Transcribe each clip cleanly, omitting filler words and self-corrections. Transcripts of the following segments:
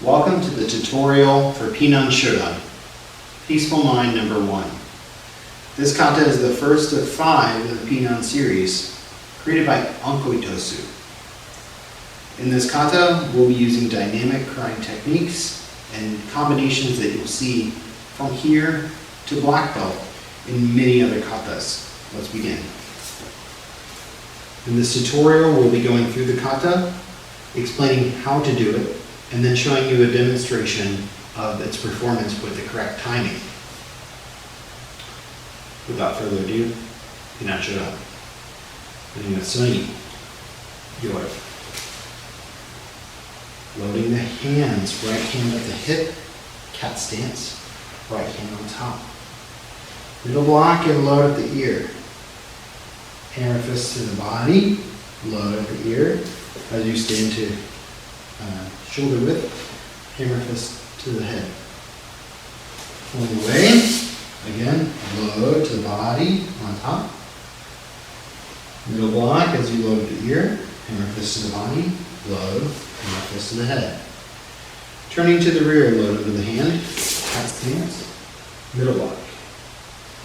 Welcome to the tutorial for Pinan Shodan, Peaceful Mind number 1. This kata is the first of 5 in the Pinan series, created by Tosu. In this kata, we'll be using dynamic crying techniques and combinations that you'll see from here to black belt in many other katas. Let's begin. In this tutorial, we'll be going through the kata, explaining how to do it, and then showing you a demonstration of its performance with the correct timing. Without further ado, Pinan Shodan. Loading the hands, right hand at the hip, cat stance, right hand on top. Middle block and load at the ear. Hammer fist to the body, load at the ear as you stand to shoulder width, hammer fist to the head. Pulling away, again, load to the body on top. Middle block as you load at the ear, hammer fist to the body, load, hammer fist to the head. Turning to the rear, load over the hand, cat stance, middle block.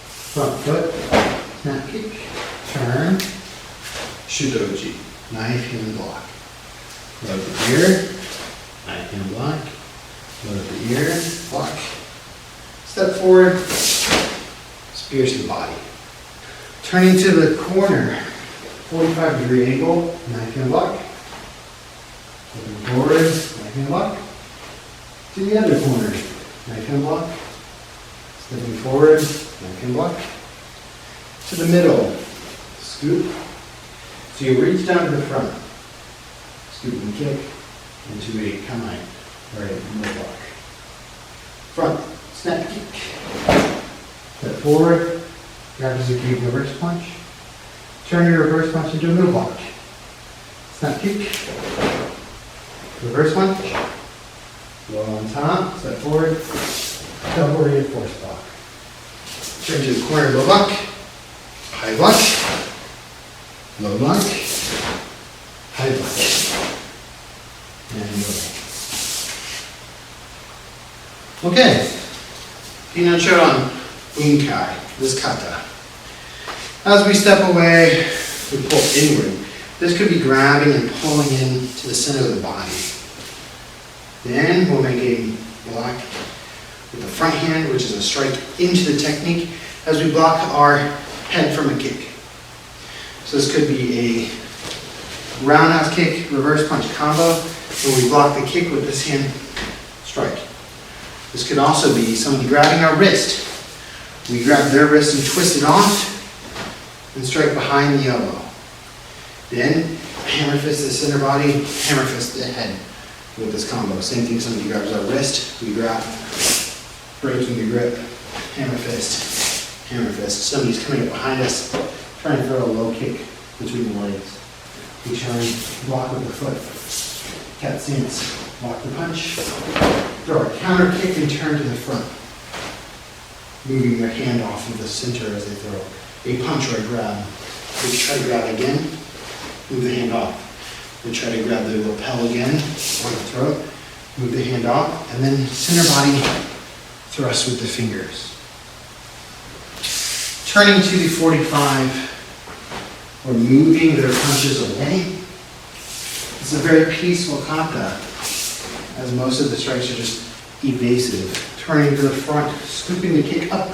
Front foot, snap kick, turn, ShitoRyu, knife hand block. Load the ear, knife hand block, load the ear, block. Step forward, spears to the body. Turning to the corner, 45-degree angle, knife hand block. Looking forward, knife hand block. To the other corner, knife hand block. Stepping forward, knife hand block. To the middle, scoop. So you reach down to the front, scoop and kick into a kamae, or a middle block. Front, snap kick. Step forward, grab as a deep reverse punch. Turn your reverse punch into a middle block. Snap kick. Reverse punch. Low on top, step forward. Double reinforced block. Turn to the corner, low block. High block. Low block. High block. And away. Okay. Pinan Shodan Bunkai, this kata. As we step away, we pull inward. This could be grabbing and pulling in to the center of the body. Then we'll make a block with the front hand, which is a strike into the technique, as we block our head from a kick. So this could be a roundhouse kick, reverse punch combo, where we block the kick with this hand strike. This could also be somebody grabbing our wrist. We grab their wrist and twist it off and strike behind the elbow. Then hammer fist to the center body, hammer fist to the head with this combo. Same thing, somebody grabs our wrist, we grab, breaking the grip, hammer fist, hammer fist. Somebody's coming up behind us, trying to throw a low kick between the legs. We try and block with the foot. Cat stance, block the punch. Throw a counter kick and turn to the front. Moving their hand off of the center as they throw a punch or a grab. We try to grab again, move the hand off. We try to grab the lapel again, or the throat, move the hand off, and then center body thrust with the fingers. Turning to the 45, or moving their punches away. It's a very peaceful kata, as most of the strikes are just evasive. Turning to the front, scooping the kick up.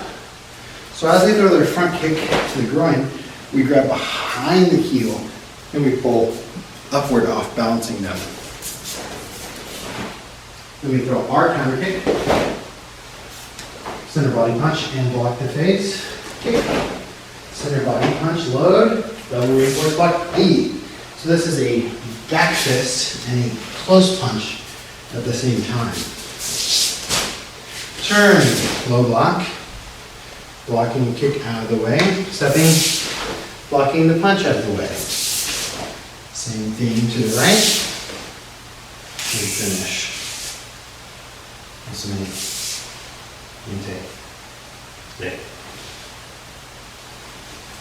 So as they throw their front kick to the groin, we grab behind the heel and we pull upward off, balancing them. Then we throw our counter kick, center body punch and block the face, kick, center body punch, load, double reinforced block, E. So this is a back fist and a close punch at the same time. Turn, low block, blocking the kick out of the way, stepping, blocking the punch out of the way. Same thing to the right, and finish. Intake.